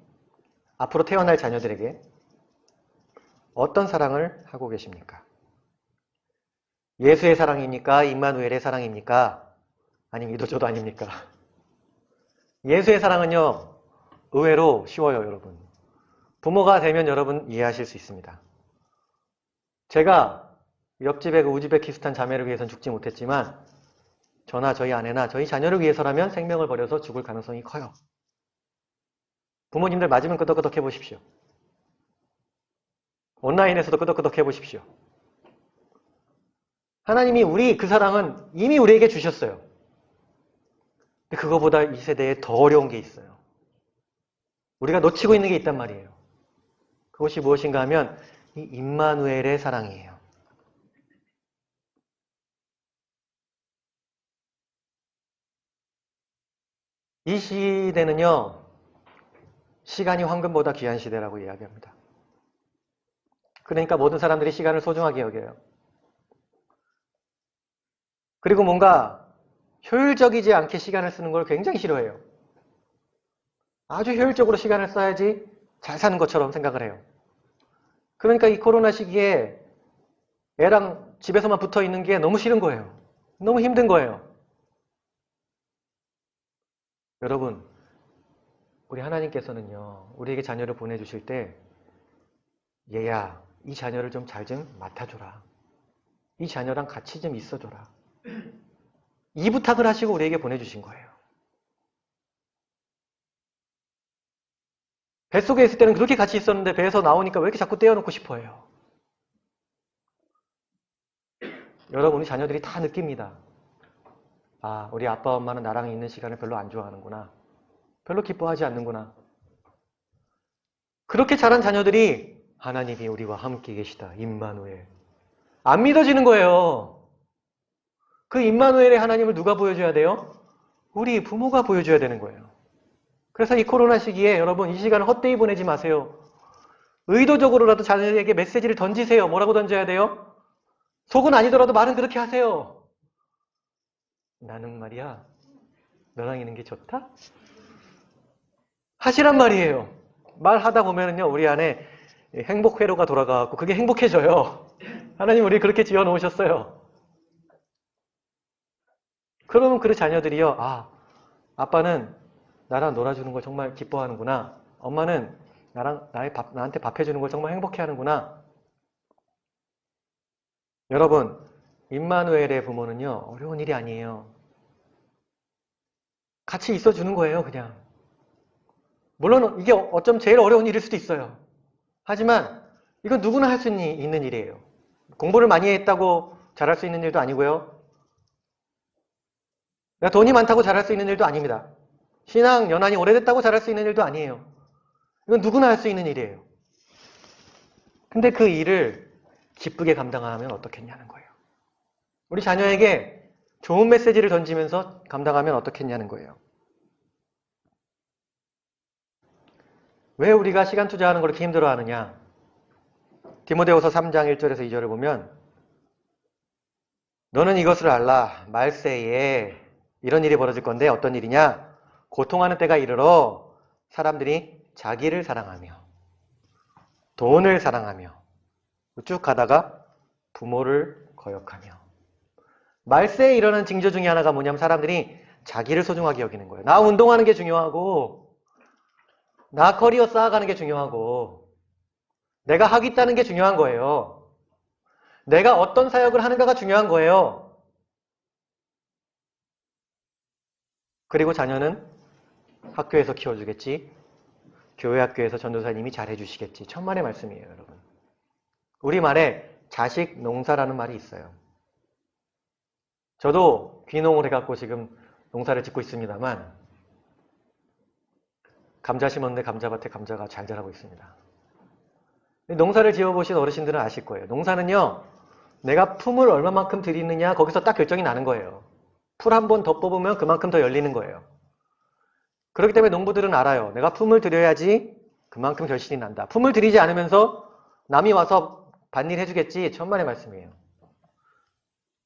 앞으로 태어날 자녀들에게 어떤 사랑을 하고 계십니까? 예수의 사랑입니까? 임마누엘의 사랑입니까? 아니면 이도저도 아닙니까? 예수의 사랑은요, 의외로 쉬워요, 여러분. 부모가 되면 여러분 이해하실 수 있습니다. 제가 옆집의 그 우즈베키스탄 자매를 위해서는 죽지 못했지만 저나 저희 아내나 저희 자녀를 위해서라면 생명을 버려서 죽을 가능성이 커요. 부모님들 맞으면 끄덕끄덕 해보십시오. 온라인에서도 끄덕끄덕 해보십시오. 하나님이 그 사랑은 이미 우리에게 주셨어요. 근데 그거보다 이 세대에 더 어려운 게 있어요. 우리가 놓치고 있는 게 있단 말이에요. 그것이 무엇인가 하면 이 임마누엘의 사랑이에요. 이 시대는요, 시간이 황금보다 귀한 시대라고 이야기합니다. 그러니까 모든 사람들이 시간을 소중하게 여겨요. 그리고 뭔가 효율적이지 않게 시간을 쓰는 걸 굉장히 싫어해요. 아주 효율적으로 시간을 써야지 잘 사는 것처럼 생각을 해요. 그러니까 이 코로나 시기에 애랑 집에서만 붙어 있는 게 너무 싫은 거예요. 너무 힘든 거예요. 여러분, 우리 하나님께서는요, 우리에게 자녀를 보내주실 때 얘야, 이 자녀를 좀 잘 좀 맡아줘라. 이 자녀랑 같이 좀 있어줘라. 이 부탁을 하시고 우리에게 보내주신 거예요. 뱃속에 있을 때는 그렇게 같이 있었는데 배에서 나오니까 왜 이렇게 자꾸 떼어놓고 싶어해요? 여러분, 우리 자녀들이 다 느낍니다. 우리 아빠 엄마는 나랑 있는 시간을 별로 안 좋아하는구나. 별로 기뻐하지 않는구나. 그렇게 자란 자녀들이 하나님이 우리와 함께 계시다. 임마누엘. 안 믿어지는 거예요. 그 임마누엘의 하나님을 누가 보여줘야 돼요? 우리 부모가 보여줘야 되는 거예요. 그래서 이 코로나 시기에 여러분 이 시간을 헛되이 보내지 마세요. 의도적으로라도 자녀에게 메시지를 던지세요. 뭐라고 던져야 돼요? 속은 아니더라도 말은 그렇게 하세요. 나는 말이야, 너랑 있는 게 좋다? 하시란 말이에요. 말하다 보면은요, 우리 안에 행복 회로가 돌아가고 그게 행복해져요. 하나님 우리 그렇게 지어 놓으셨어요. 그러면 그 자녀들이요, 아, 아빠는 나랑 놀아주는 걸 정말 기뻐하는구나. 엄마는 나한테 밥 해주는 걸 정말 행복해 하는구나. 여러분, 임마누엘의 부모는요, 어려운 일이 아니에요. 같이 있어주는 거예요, 그냥. 물론 이게 어쩜 제일 어려운 일일 수도 있어요. 하지만 이건 누구나 할 수 있는 일이에요. 공부를 많이 했다고 잘할 수 있는 일도 아니고요. 내가 돈이 많다고 잘할 수 있는 일도 아닙니다. 신앙 연한이 오래됐다고 잘할 수 있는 일도 아니에요. 이건 누구나 할 수 있는 일이에요. 근데 그 일을 기쁘게 감당하면 어떻겠냐는 거예요. 우리 자녀에게 좋은 메시지를 던지면서 감당하면 어떻겠냐는 거예요. 왜 우리가 시간 투자하는 걸 이렇게 힘들어하느냐? 디모데후서 3장 1절에서 2절을 보면 너는 이것을 알라. 말세에 이런 일이 벌어질 건데 어떤 일이냐? 고통하는 때가 이르러 사람들이 자기를 사랑하며 돈을 사랑하며 쭉 가다가 부모를 거역하며 말세에 이르는 징조 중에 하나가 뭐냐면 사람들이 자기를 소중하게 여기는 거예요. 나 운동하는 게 중요하고 나 커리어 쌓아가는 게 중요하고 내가 학위 따는 게 중요한 거예요. 내가 어떤 사역을 하는가가 중요한 거예요. 그리고 자녀는 학교에서 키워주겠지. 교회 학교에서 전도사님이 잘해주시겠지. 천만의 말씀이에요, 여러분. 우리말에 자식 농사라는 말이 있어요. 저도 귀농을 해갖고 지금 농사를 짓고 있습니다만 감자 심었는데 감자밭에 감자가 잘 자라고 있습니다. 농사를 지어보신 어르신들은 아실 거예요. 농사는요, 내가 품을 얼마만큼 들이느냐 거기서 딱 결정이 나는 거예요. 풀 한 번 더 뽑으면 그만큼 더 열리는 거예요. 그렇기 때문에 농부들은 알아요. 내가 품을 들여야지 그만큼 결실이 난다. 품을 들이지 않으면서 남이 와서 밭일 해주겠지. 천만의 말씀이에요.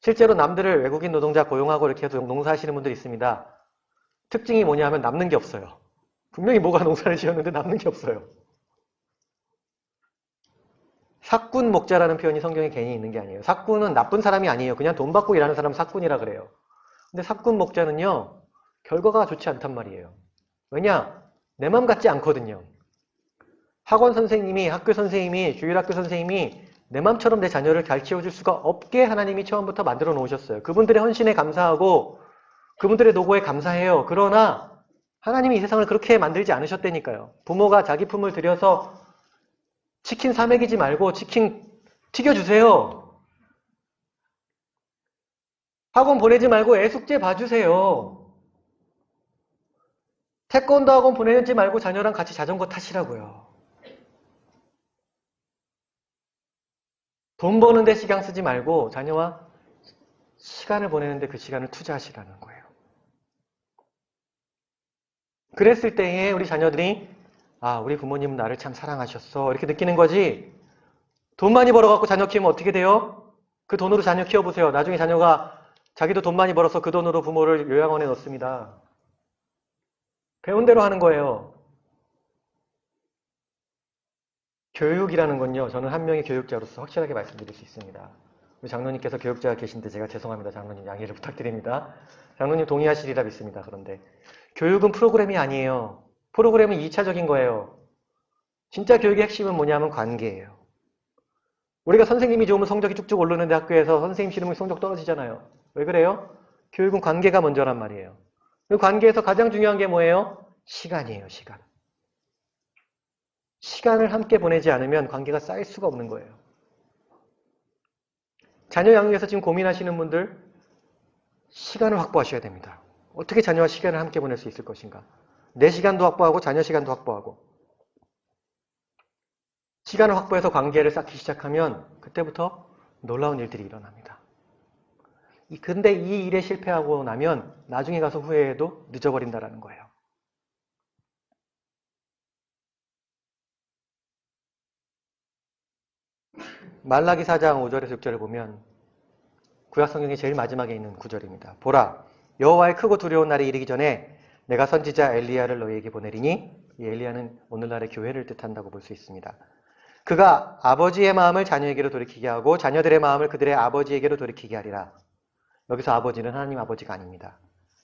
실제로 남들을 외국인 노동자 고용하고 이렇게 해서 농사하시는 분들이 있습니다. 특징이 뭐냐 하면 남는 게 없어요. 분명히 뭐가 농사를 지었는데 남는 게 없어요. 삭군 목자라는 표현이 성경에 괜히 있는 게 아니에요. 삭군은 나쁜 사람이 아니에요. 그냥 돈 받고 일하는 사람 삭군이라 그래요. 근데 삭군 목자는요, 결과가 좋지 않단 말이에요. 왜냐? 내 맘 같지 않거든요. 학원 선생님이, 학교 선생님이, 주일학교 선생님이 내 맘처럼 내 자녀를 잘 키워줄 수가 없게 하나님이 처음부터 만들어 놓으셨어요. 그분들의 헌신에 감사하고 그분들의 노고에 감사해요. 그러나 하나님이 이 세상을 그렇게 만들지 않으셨다니까요. 부모가 자기 품을 들여서 치킨 사 먹이지 말고 치킨 튀겨주세요. 학원 보내지 말고 애숙제 봐주세요. 태권도 학원 보내지 말고 자녀랑 같이 자전거 타시라고요. 돈 버는데 시간 쓰지 말고 자녀와 시간을 보내는데 그 시간을 투자하시라는 거예요. 그랬을 때에 우리 자녀들이 아, 우리 부모님은 나를 참 사랑하셨어 이렇게 느끼는 거지. 돈 많이 벌어갖고 자녀 키우면 어떻게 돼요? 그 돈으로 자녀 키워보세요. 나중에 자녀가 자기도 돈 많이 벌어서 그 돈으로 부모를 요양원에 넣습니다. 배운 대로 하는 거예요. 교육이라는 건요. 저는 한 명의 교육자로서 확실하게 말씀드릴 수 있습니다. 우리 장로님께서 교육자가 계신데 제가 죄송합니다. 장로님 양해를 부탁드립니다. 장로님 동의하시리라 믿습니다. 그런데 교육은 프로그램이 아니에요. 프로그램은 2차적인 거예요. 진짜 교육의 핵심은 뭐냐면 관계예요. 우리가 선생님이 좋으면 성적이 쭉쭉 오르는데 학교에서 선생님 싫으면 성적 떨어지잖아요. 왜 그래요? 교육은 관계가 먼저란 말이에요. 그 관계에서 가장 중요한 게 뭐예요? 시간이에요, 시간. 시간을 함께 보내지 않으면 관계가 쌓일 수가 없는 거예요. 자녀 양육에서 지금 고민하시는 분들, 시간을 확보하셔야 됩니다. 어떻게 자녀와 시간을 함께 보낼 수 있을 것인가? 내 시간도 확보하고 자녀 시간도 확보하고. 시간을 확보해서 관계를 쌓기 시작하면 그때부터 놀라운 일들이 일어납니다. 근데 이 일에 실패하고 나면 나중에 가서 후회해도 늦어버린다는 거예요. 말라기 4장 5절에서 6절을 보면 구약 성경의 제일 마지막에 있는 구절입니다. 보라, 여호와의 크고 두려운 날이 이르기 전에 내가 선지자 엘리야를 너희에게 보내리니 이 엘리야는 오늘날의 교회를 뜻한다고 볼 수 있습니다. 그가 아버지의 마음을 자녀에게로 돌이키게 하고 자녀들의 마음을 그들의 아버지에게로 돌이키게 하리라. 여기서 아버지는 하나님 아버지가 아닙니다.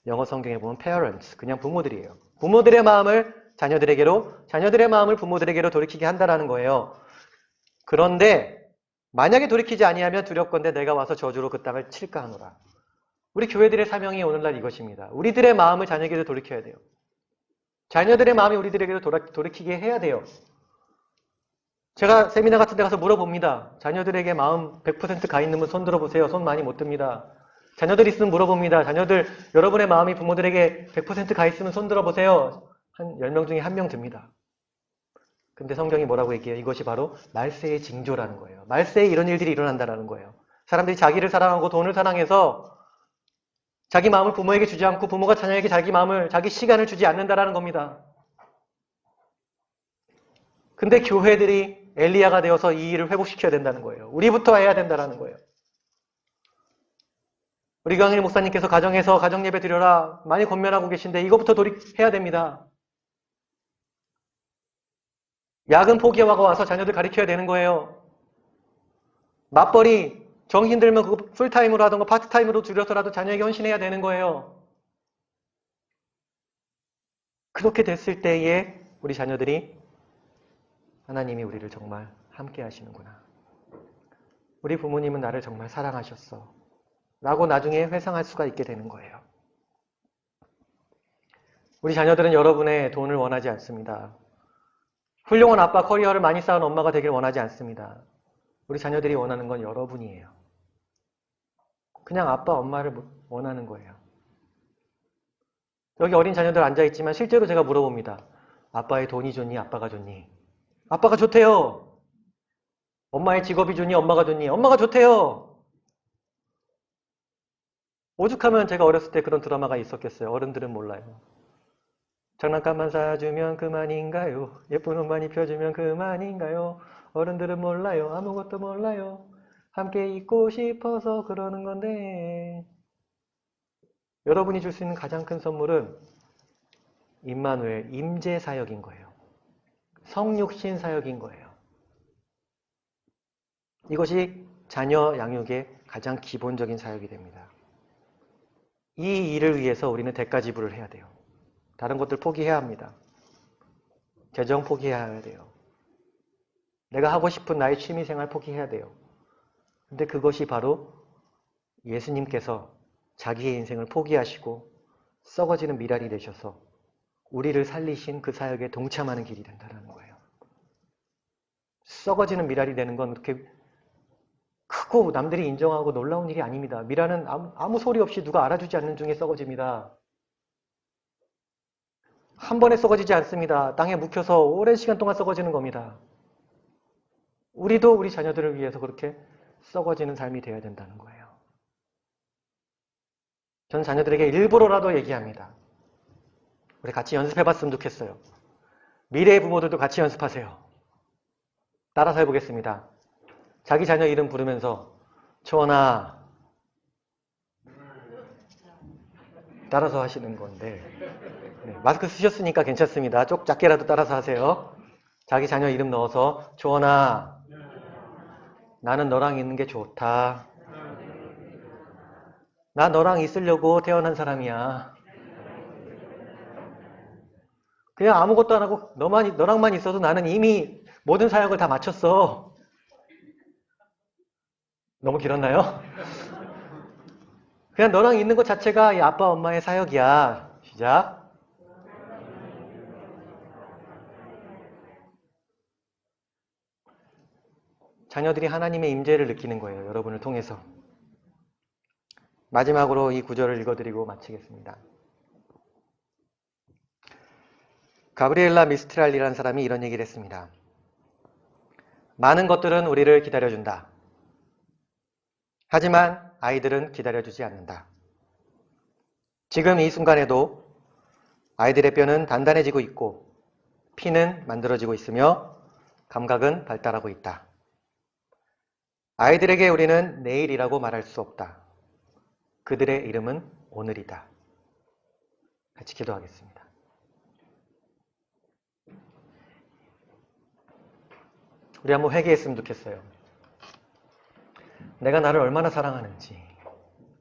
영어 성경에 보면 parents, 그냥 부모들이에요. 부모들의 마음을 자녀들에게로, 자녀들의 마음을 부모들에게로 돌이키게 한다라는 거예요. 그런데 만약에 돌이키지 아니하면 두렵건대 내가 와서 저주로 그 땅을 칠까 하노라. 우리 교회들의 사명이 오늘날 이것입니다. 우리들의 마음을 자녀에게로 돌이켜야 돼요. 자녀들의 마음이 우리들에게로 돌이키게 해야 돼요. 제가 세미나 같은 데 가서 물어봅니다. 자녀들에게 마음 100% 가 있는 분 손 들어보세요. 손 많이 못 듭니다. 자녀들 있으면 물어봅니다. 자녀들, 여러분의 마음이 부모들에게 100%가 있으면 손 들어보세요. 한 10명 중에 1명 듭니다. 근데 성경이 뭐라고 얘기해요? 이것이 바로 말세의 징조라는 거예요. 말세에 이런 일들이 일어난다는 거예요. 사람들이 자기를 사랑하고 돈을 사랑해서 자기 마음을 부모에게 주지 않고 부모가 자녀에게 자기 마음을, 자기 시간을 주지 않는다라는 겁니다. 근데 교회들이 엘리야가 되어서 이 일을 회복시켜야 된다는 거예요. 우리부터 해야 된다는 거예요. 우리 강일 목사님께서 가정에서 가정예배 드려라 많이 권면하고 계신데 이것부터 돌이켜야 됩니다. 야근 포기하고 와서 자녀들 가르쳐야 되는 거예요. 맞벌이 정 힘들면 그거 풀타임으로 하던가 파트타임으로 줄여서라도 자녀에게 헌신해야 되는 거예요. 그렇게 됐을 때에 우리 자녀들이 하나님이 우리를 정말 함께 하시는구나. 우리 부모님은 나를 정말 사랑하셨어. 라고 나중에 회상할 수가 있게 되는 거예요. 우리 자녀들은 여러분의 돈을 원하지 않습니다. 훌륭한 아빠, 커리어를 많이 쌓은 엄마가 되길 원하지 않습니다. 우리 자녀들이 원하는 건 여러분이에요. 그냥 아빠, 엄마를 원하는 거예요. 여기 어린 자녀들 앉아있지만 실제로 제가 물어봅니다. 아빠의 돈이 좋니? 아빠가 좋니? 아빠가 좋대요. 엄마의 직업이 좋니? 엄마가 좋니? 엄마가 좋대요. 오죽하면 제가 어렸을 때 그런 드라마가 있었겠어요. 어른들은 몰라요. 장난감만 사주면 그만인가요? 예쁜 옷만 입혀주면 그만인가요? 어른들은 몰라요. 아무것도 몰라요. 함께 있고 싶어서 그러는 건데. 여러분이 줄 수 있는 가장 큰 선물은 임마누엘, 임재 사역인 거예요. 성육신 사역인 거예요. 이것이 자녀 양육의 가장 기본적인 사역이 됩니다. 이 일을 위해서 우리는 대가 지불을 해야 돼요. 다른 것들 포기해야 합니다. 재정 포기해야 돼요. 내가 하고 싶은 나의 취미생활 포기해야 돼요. 근데 그것이 바로 예수님께서 자기의 인생을 포기하시고 썩어지는 미랄이 되셔서 우리를 살리신 그 사역에 동참하는 길이 된다는 거예요. 썩어지는 미랄이 되는 건 그렇게 크고 남들이 인정하고 놀라운 일이 아닙니다. 미랄은 아무 소리 없이 누가 알아주지 않는 중에 썩어집니다. 한 번에 썩어지지 않습니다. 땅에 묵혀서 오랜 시간 동안 썩어지는 겁니다. 우리도 우리 자녀들을 위해서 그렇게 썩어지는 삶이 되어야 된다는 거예요. 저는 자녀들에게 일부러라도 얘기합니다. 우리 같이 연습해봤으면 좋겠어요. 미래의 부모들도 같이 연습하세요. 따라서 해보겠습니다. 자기 자녀 이름 부르면서 초원아 따라서 하시는 건데 네, 마스크 쓰셨으니까 괜찮습니다. 쪽 작게라도 따라서 하세요. 자기 자녀 이름 넣어서 초원아 나는 너랑 있는 게 좋다. 나 너랑 있으려고 태어난 사람이야. 그냥 아무것도 안 하고 너랑만 있어도 나는 이미 모든 사역을 다 마쳤어. 너무 길었나요? 그냥 너랑 있는 것 자체가 이 아빠 엄마의 사역이야. 시작. 자녀들이 하나님의 임재를 느끼는 거예요. 여러분을 통해서. 마지막으로 이 구절을 읽어드리고 마치겠습니다. 가브리엘라 미스트랄이라는 사람이 이런 얘기를 했습니다. 많은 것들은 우리를 기다려준다. 하지만 아이들은 기다려주지 않는다. 지금 이 순간에도 아이들의 뼈는 단단해지고 있고 피는 만들어지고 있으며 감각은 발달하고 있다. 아이들에게 우리는 내일이라고 말할 수 없다. 그들의 이름은 오늘이다. 같이 기도하겠습니다. 우리 한번 회개했으면 좋겠어요. 내가 나를 얼마나 사랑하는지,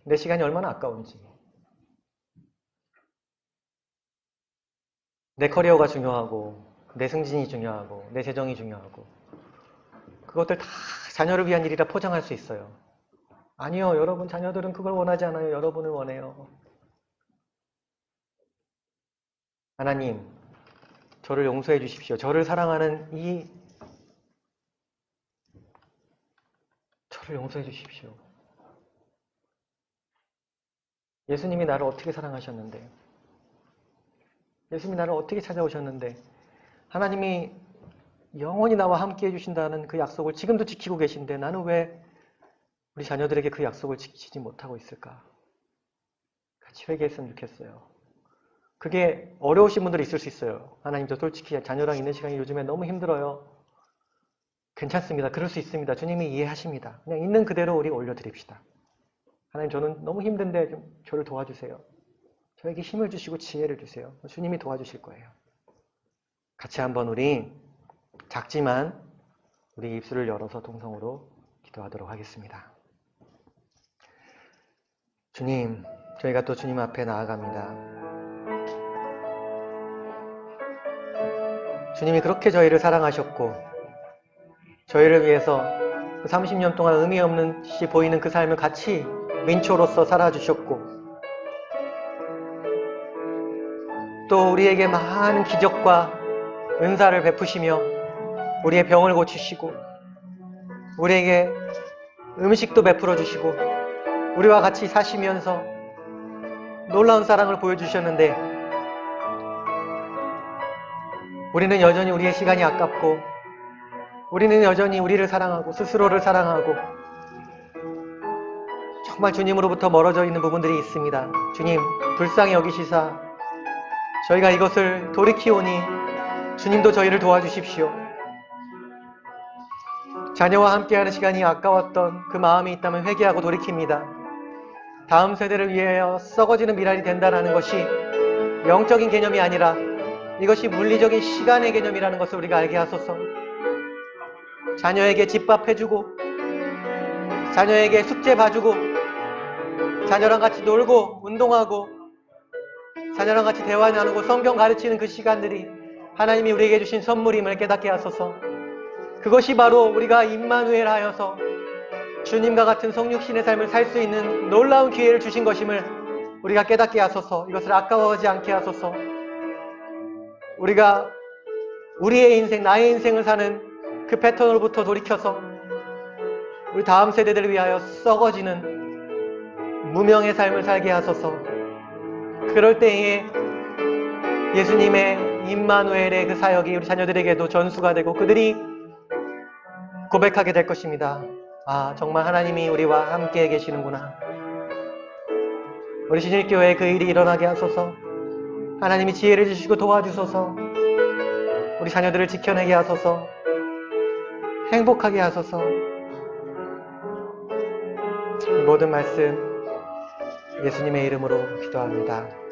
내 시간이 얼마나 아까운지, 내 커리어가 중요하고, 내 승진이 중요하고, 내 재정이 중요하고, 그것들 다 자녀를 위한 일이라 포장할 수 있어요. 아니요, 여러분 자녀들은 그걸 원하지 않아요. 여러분을 원해요. 하나님, 저를 용서해 주십시오. 저를 용서해 주십시오. 예수님이 나를 어떻게 사랑하셨는데, 예수님이 나를 어떻게 찾아오셨는데, 하나님이 영원히 나와 함께 해주신다는 그 약속을 지금도 지키고 계신데 나는 왜 우리 자녀들에게 그 약속을 지키지 못하고 있을까? 같이 회개했으면 좋겠어요. 그게 어려우신 분들이 있을 수 있어요. 하나님, 저 솔직히 자녀랑 있는 시간이 요즘에 너무 힘들어요. 괜찮습니다. 그럴 수 있습니다. 주님이 이해하십니다. 그냥 있는 그대로 우리 올려드립시다. 하나님, 저는 너무 힘든데 좀 저를 도와주세요. 저에게 힘을 주시고 지혜를 주세요. 주님이 도와주실 거예요. 같이 한번 우리 작지만 우리 입술을 열어서 동성으로 기도하도록 하겠습니다. 주님, 저희가 또 주님 앞에 나아갑니다. 주님이 그렇게 저희를 사랑하셨고 저희를 위해서 30년 동안 의미 없는 듯이 보이는 그 삶을 같이 민초로서 살아주셨고 또 우리에게 많은 기적과 은사를 베푸시며 우리의 병을 고치시고 우리에게 음식도 베풀어 주시고 우리와 같이 사시면서 놀라운 사랑을 보여주셨는데 우리는 여전히 우리의 시간이 아깝고 우리는 여전히 우리를 사랑하고 스스로를 사랑하고 정말 주님으로부터 멀어져 있는 부분들이 있습니다. 주님, 불쌍히 여기시사 저희가 이것을 돌이키오니 주님도 저희를 도와주십시오. 자녀와 함께하는 시간이 아까웠던 그 마음이 있다면 회개하고 돌이킵니다. 다음 세대를 위하여 썩어지는 미랄이 된다는 것이 영적인 개념이 아니라 이것이 물리적인 시간의 개념이라는 것을 우리가 알게 하소서. 자녀에게 집밥 해주고 자녀에게 숙제 봐주고 자녀랑 같이 놀고 운동하고 자녀랑 같이 대화 나누고 성경 가르치는 그 시간들이 하나님이 우리에게 주신 선물임을 깨닫게 하소서. 그것이 바로 우리가 임마누엘 하여서 주님과 같은 성육신의 삶을 살 수 있는 놀라운 기회를 주신 것임을 우리가 깨닫게 하소서. 이것을 아까워하지 않게 하소서. 우리가 우리의 인생, 나의 인생을 사는 그 패턴으로부터 돌이켜서 우리 다음 세대들을 위하여 썩어지는 무명의 삶을 살게 하소서. 그럴 때에 예수님의 임마누엘의 그 사역이 우리 자녀들에게도 전수가 되고 그들이 고백하게 될 것입니다. 아, 정말 하나님이 우리와 함께 계시는구나. 우리 신일교회에 그 일이 일어나게 하소서. 하나님이 지혜를 주시고 도와주소서. 우리 자녀들을 지켜내게 하소서. 행복하게 하소서. 이 모든 말씀 예수님의 이름으로 기도합니다.